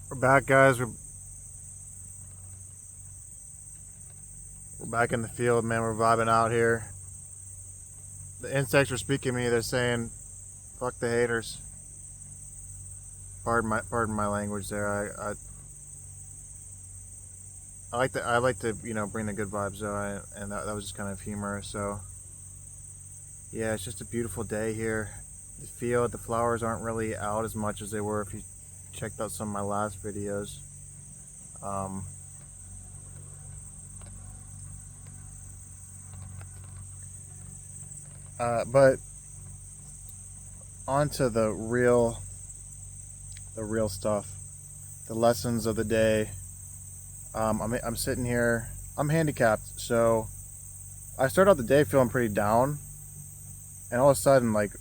We're back, guys. We're back in the field, man. We're vibing out here. The insects are speaking to me. They're saying, "Fuck the haters." Pardon my language there. I like to bring the good vibes though, and that was just kind of humorous. So yeah, it's just a beautiful day here. The field, the flowers aren't really out as much as they were if you checked out some of my last videos. Um, but on to the real stuff, the lessons of the day. I'm sitting here. I'm handicapped, so I start out the day feeling pretty down, and all of a sudden, like,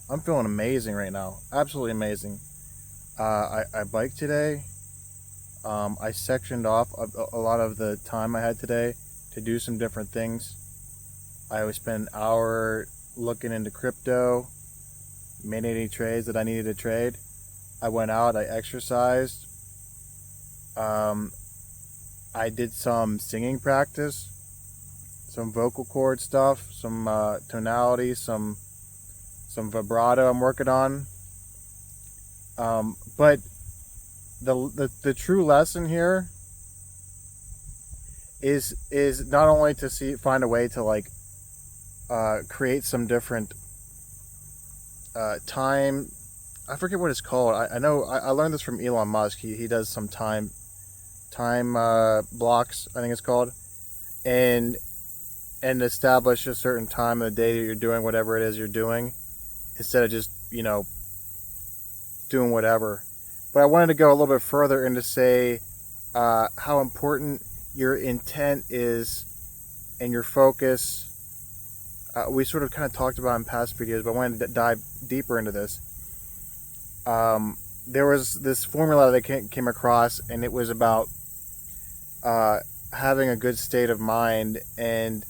I'm feeling amazing right now. Absolutely amazing. I biked today. I sectioned off a lot of the time I had today to do some different things. I would spend an hour looking into crypto, made any trades that I needed to trade. I went out, I exercised. Um, I did some singing practice, some vocal cord stuff, some tonality, some vibrato I'm working on. But the true lesson here is not only to find a way to like create some different time. I forget what it's called. I know I learned this from Elon Musk. He does some time blocks, I think it's called, and establish a certain time of the day that you're doing whatever it is you're doing, instead of just doing whatever. But I wanted to go a little bit further and to say how important your intent is and your focus. We sort of kind of talked about in past videos, but I wanted to dive deeper into this. There was this formula that I came across, and it was about having a good state of mind, and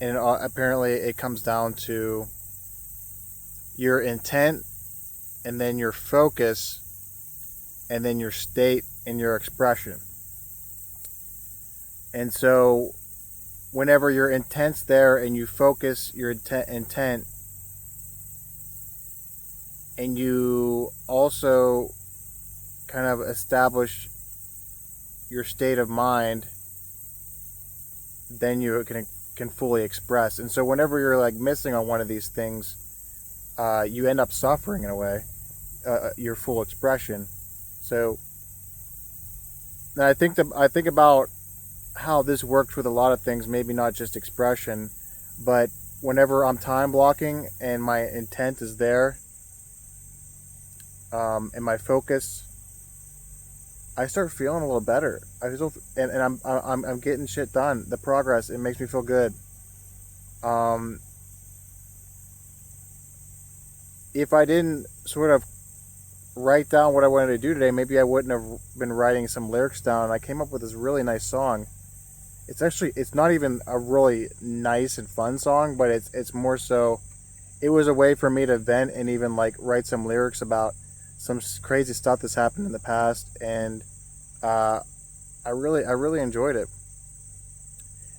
apparently it comes down to your intent, and then your focus, and then your state and your expression. And so whenever your intent's there and you focus your intent, and you also kind of establish your state of mind, then you can fully express. And so whenever you're like missing on one of these things, you end up suffering in a way, your full expression. So now I think about how this works with a lot of things, maybe not just expression, but whenever I'm time blocking and my intent is there, and my focus, I start feeling a little better. And I'm getting shit done. The progress, it makes me feel good. Um, if I didn't sort of write down what I wanted to do today, maybe I wouldn't have been writing some lyrics down. I came up with this really nice song. It's not even a really nice and fun song, but it's more so, it was a way for me to vent and even like write some lyrics about some crazy stuff that's happened in the past, and uh, I really enjoyed it.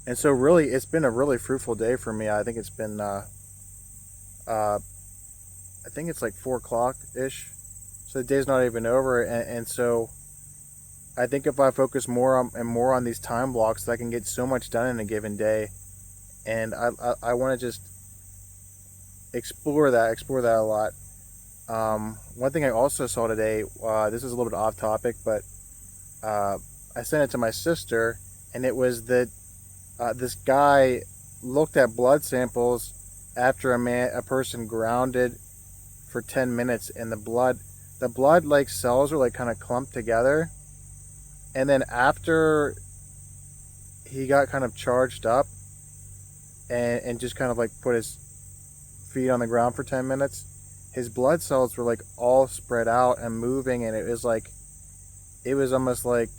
And so really, it's been a really fruitful day for me. I think it's been uh, I think it's like 4 o'clock ish, so the day's not even over, and so I think if I focus more on these time blocks, I can get so much done in a given day, and I want to just explore that a lot. One thing I also saw today, this is a little bit off topic, but uh, I sent it to my sister, and it was that this guy looked at blood samples after a person grounded for 10 minutes, and the blood like cells were like kind of clumped together, and then after he got kind of charged up, and just kind of like put his feet on the ground for 10 minutes, his blood cells were like all spread out and moving, and it was almost like,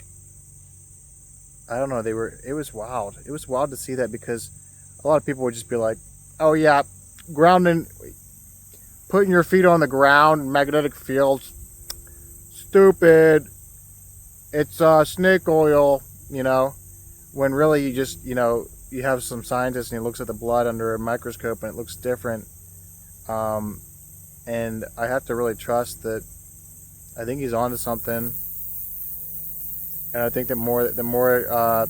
I don't know, it was wild. It was wild to see that, because a lot of people would just be like, "Oh yeah, grounding, putting your feet on the ground, magnetic fields, stupid." it's snake oil, you know, when really you just, you know, you have some scientist and he looks at the blood under a microscope and it looks different. Um, and I have to really trust that. I think he's onto something, and I think the more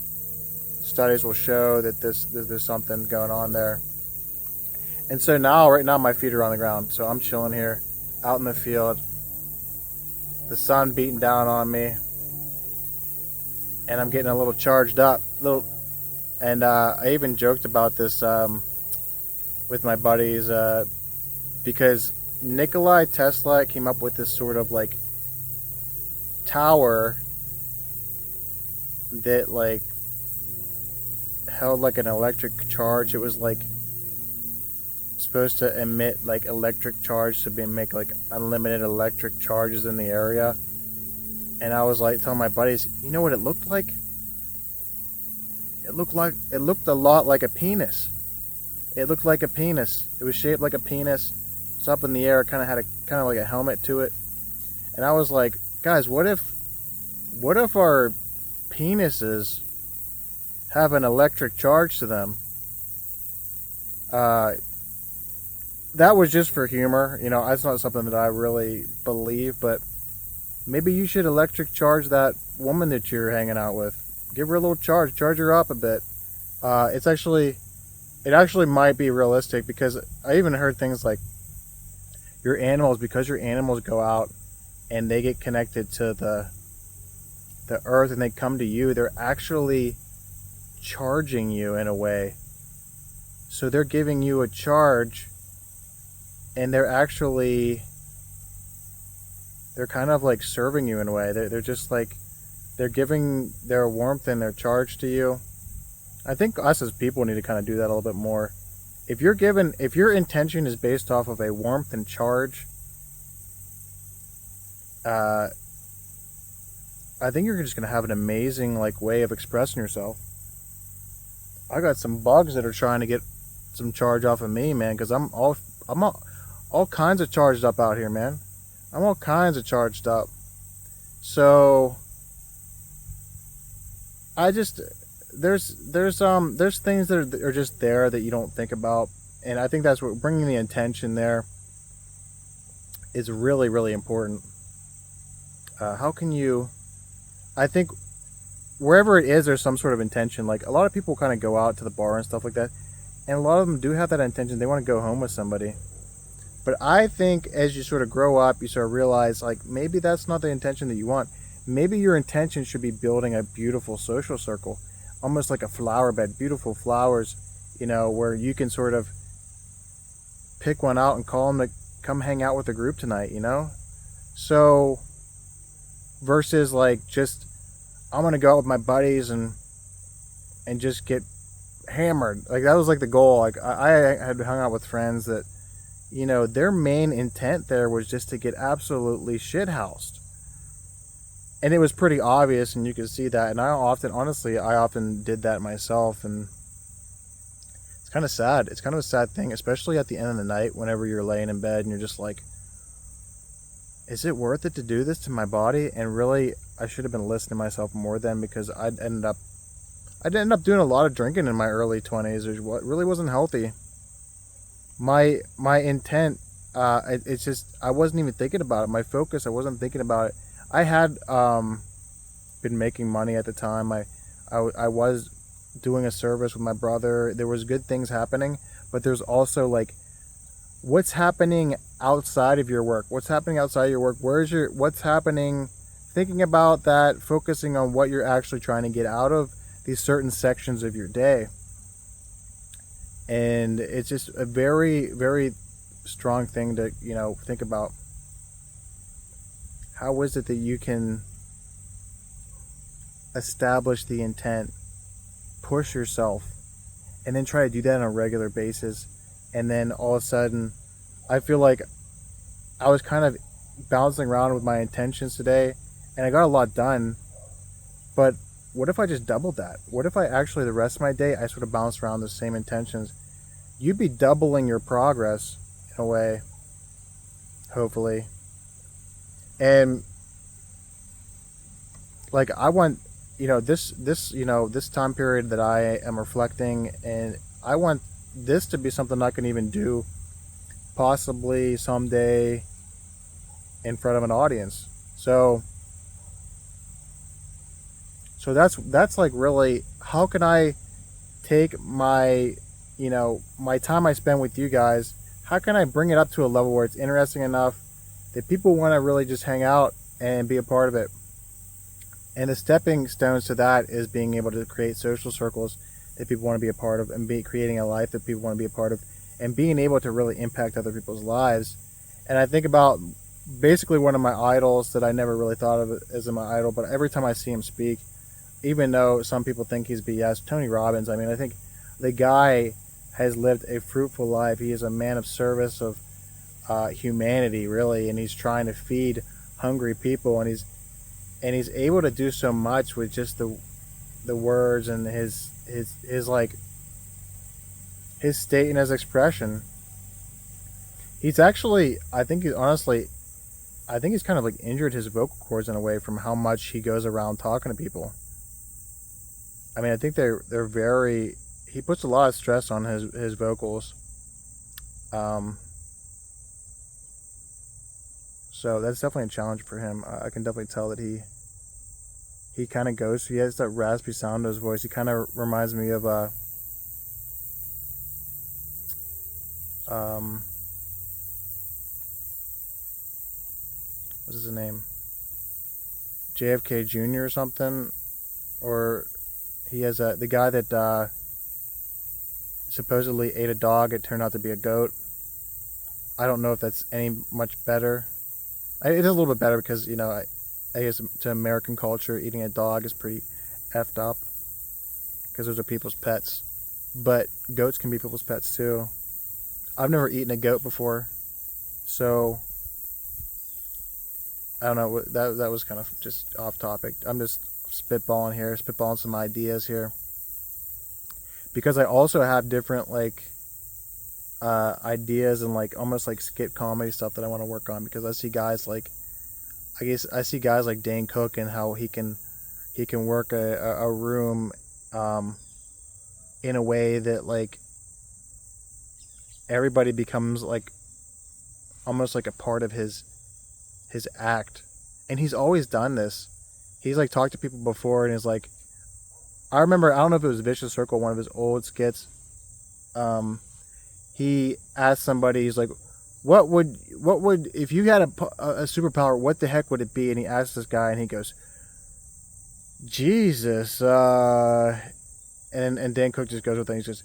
studies will show that there's something going on there. And so now, right now, my feet are on the ground, so I'm chilling here, out in the field, the sun beating down on me, and I'm getting a little charged up, and I even joked about this with my buddies because Nikolai Tesla came up with this sort of like tower that like held like an electric charge. It was like supposed to emit like electric charge to make like unlimited electric charges in the area. And I was like telling my buddies, you know what it looked like? It looked a lot like a penis. It looked like a penis. It was shaped like a penis. It's up in the air. It kind of like a helmet to it. And I was like, guys, what if our penises have an electric charge to them? That was just for humor, you know. That's not something that I really believe, but maybe you should electric charge that woman that you're hanging out with. Give her a little charge her up a bit. It actually might be realistic, because I even heard things like because your animals go out and they get connected to the earth and they come to you, they're actually charging you in a way. So they're giving you a charge, and they're kind of like serving you in a way. They're just like, they're giving their warmth and their charge to you. I think us as people need to kind of do that a little bit more. If your intention is based off of a warmth and charge, I think you're just gonna have an amazing like way of expressing yourself. I got some bugs that are trying to get some charge off of me, man, because I'm all kinds of charged up out here, man. I'm all kinds of charged up. So I just there's things that are just there that you don't think about, and I think that's what bringing the intention there is really, really important. How can you? I think wherever it is, there's some sort of intention. Like a lot of people kind of go out to the bar and stuff like that, and a lot of them do have that intention. They want to go home with somebody. But I think as you sort of grow up, you sort of realize like maybe that's not the intention that you want. Maybe your intention should be building a beautiful social circle, almost like a flower bed, beautiful flowers, you know, where you can sort of pick one out and call them to come hang out with the group tonight, you know? So versus like just I'm gonna go out with my buddies and just get hammered. Like that was like the goal. Like I had hung out with friends that, you know, their main intent there was just to get absolutely shithoused. And it was pretty obvious, and you could see that. And I often did that myself, and it's kind of sad. It's kind of a sad thing, especially at the end of the night, whenever you're laying in bed and you're just like, is it worth it to do this to my body? And really, I should have been listening to myself more then, because I'd ended up doing a lot of drinking in my early 20s. It really wasn't healthy. My intent, it's just, I wasn't even thinking about it. My focus, I wasn't thinking about it. I had been making money at the time. I was doing a service with my brother. There was good things happening, but there's also like, what's happening outside of your work? What's happening outside of your work? What's happening? Thinking about that, focusing on what you're actually trying to get out of these certain sections of your day. And it's just a very, very strong thing to, you know, think about. How is it that you can establish the intent, push yourself, and then try to do that on a regular basis? And then all of a sudden, I feel like I was kind of bouncing around with my intentions today, and I got a lot done. But what if I just doubled that? What if I actually, the rest of my day, I sort of bounced around the same intentions? You'd be doubling your progress in a way, hopefully. And like I want, this time period that I am reflecting, and I want this to be something I can even do possibly someday in front of an audience. So that's like really, how can I take my time I spend with you guys, how can I bring it up to a level where it's interesting enough that people want to really just hang out and be a part of it. And the stepping stones to that is being able to create social circles that people want to be a part of, and be creating a life that people want to be a part of, and being able to really impact other people's lives. And I think about basically one of my idols that I never really thought of as my idol, but every time I see him speak, even though some people think he's BS, Tony Robbins. I mean, I think the guy has lived a fruitful life. He is a man of service, of humanity, really, and he's trying to feed hungry people, and he's able to do so much with just the words and his like his state and his expression. He's actually, I think he's kind of like injured his vocal cords in a way from how much he goes around talking to people. I mean, I think they're very. He puts a lot of stress on his vocals. Um, so that's definitely a challenge for him. I can definitely tell that he kind of goes. He has that raspy sound to his voice. He kind of reminds me of um, what's his name? JFK Jr. or something, or he has the guy that supposedly ate a dog. It turned out to be a goat. I don't know if that's any much better. It is a little bit better because I guess to American culture, eating a dog is pretty effed up because those are people's pets. But goats can be people's pets too. I've never eaten a goat before, so I don't know. That was kind of just off topic. I'm just spitballing some ideas here, because I also have different like ideas and like almost like skit comedy stuff that I want to work on, because I see guys like, I guess I see guys like Dane Cook, and how he can work a room in a way that like everybody becomes like almost like a part of his act. And he's always done this. He's like talked to people before, and is like, I remember, I don't know if it was Vicious Circle, one of his old skits. Um, he asked somebody, he's like, what would if you had a superpower, what the heck would it be? And he asked this guy, and he goes, Jesus. And Dan Cook just goes with it. He says,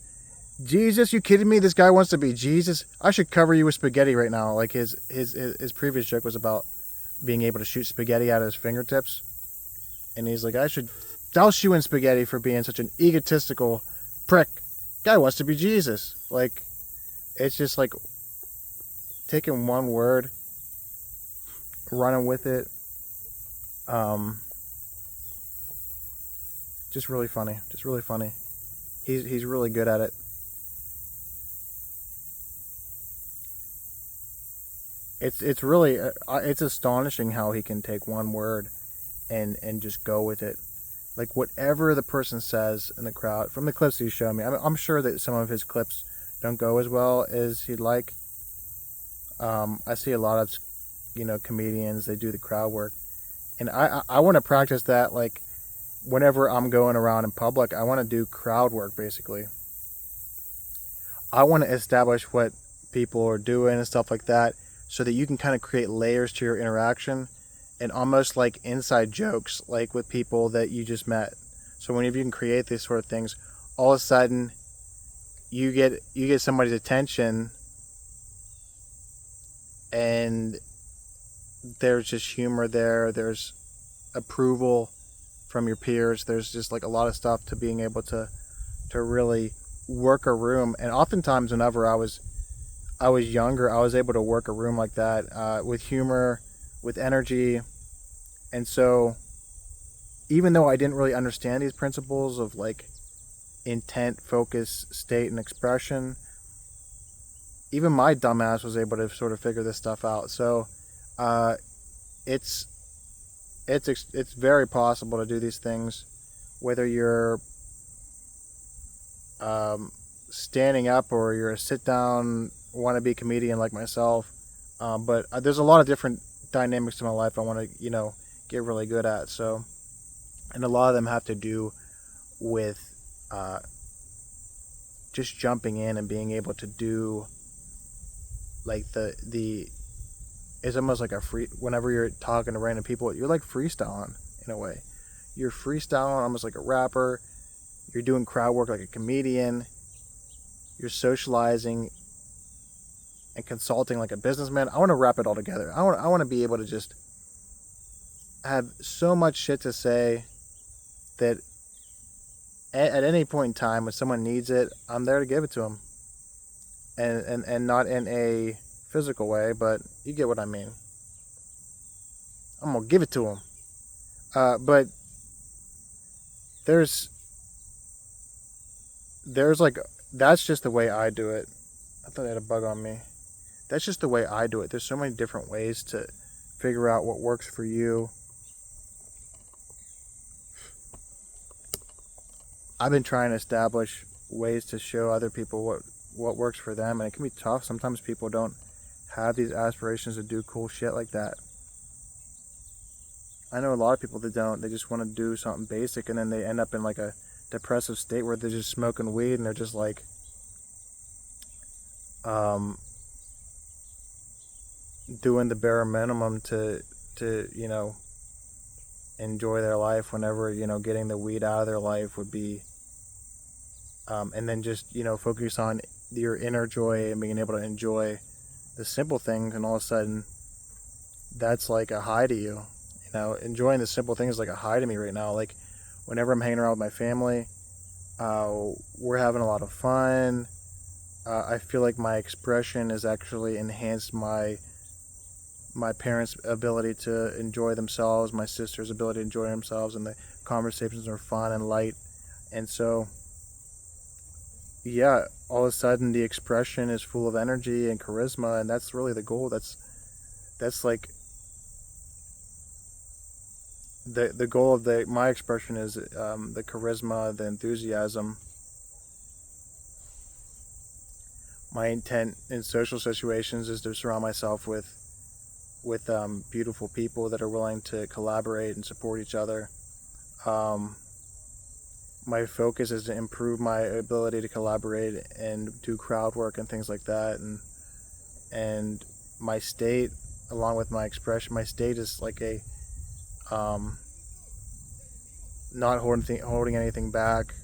Jesus, you kidding me? This guy wants to be Jesus. I should cover you with spaghetti right now. Like his previous joke was about being able to shoot spaghetti out of his fingertips, and he's like, I should douse you in spaghetti for being such an egotistical prick. Guy wants to be Jesus. Like, it's just like taking one word, running with it. Just really funny. Just really funny. He's really good at it. It's really it's astonishing how he can take one word and just go with it. Like whatever the person says in the crowd, from the clips he showed me, I'm sure that some of his clips don't go as well as he'd like. I see a lot of comedians, they do the crowd work, and I want to practice that. Like whenever I'm going around in public, I want to do crowd work. Basically, I want to establish what people are doing and stuff like that, so that you can kind of create layers to your interaction, and almost like inside jokes, like with people that you just met. So whenever you can create these sort of things, all of a sudden you get somebody's attention, and there's just humor there. There's approval from your peers. There's just like a lot of stuff to being able to really work a room. And oftentimes, whenever I was younger, I was able to work a room like that, with humor, with energy. And so, even though I didn't really understand these principles of like intent, focus, state, and expression, even my dumbass was able to sort of figure this stuff out. So, it's it's very possible to do these things, whether you're standing up or you're a sit down wannabe comedian like myself. But there's a lot of different dynamics to my life I want to get really good at. So, and a lot of them have to do with just jumping in and being able to do like the it's almost like a free, whenever you're talking to random people, you're like freestyling in a way. You're freestyling almost like a rapper. You're doing crowd work like a comedian. You're socializing and consulting like a businessman. I want to wrap it all together. I want to be able to just have so much shit to say that at any point in time when someone needs it, I'm there to give it to them. And not in a physical way, but you get what I mean. I'm gonna give it to them. But there's like, that's just the way I do it. I thought I had a bug on me. That's just the way I do it. There's so many different ways to figure out what works for you. I've been trying to establish ways to show other people what works for them, and it can be tough. Sometimes people don't have these aspirations to do cool shit like that. I know a lot of people that don't. They just want to do something basic, and then they end up in like a depressive state where they're just smoking weed and they're just like doing the bare minimum to enjoy their life, whenever getting the weed out of their life would be and then just focus on your inner joy and being able to enjoy the simple things, and all of a sudden that's like a high to you. Enjoying the simple things is like a high to me right now. Like whenever I'm hanging around with my family, we're having a lot of fun. I feel like my expression has actually enhanced my parents' ability to enjoy themselves, my sister's ability to enjoy themselves, and the conversations are fun and light. And so, yeah, all of a sudden the expression is full of energy and charisma, and that's really the goal. That's like the goal of my expression is the charisma, the enthusiasm. My intent in social situations is to surround myself with beautiful people that are willing to collaborate and support each other. My focus is to improve my ability to collaborate and do crowd work and things like that. And my state, along with my expression, my state is like a not holding anything back,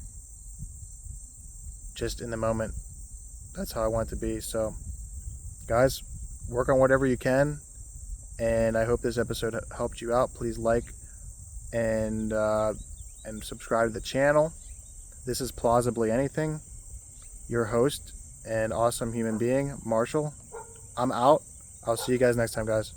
just in the moment. That's how I want it to be. So, guys, work on whatever you can, and I hope this episode helped you out. Please like and subscribe to the channel. This is Plausibly Anything. Your host and awesome human being, Marshall. I'm out. I'll see you guys next time, guys.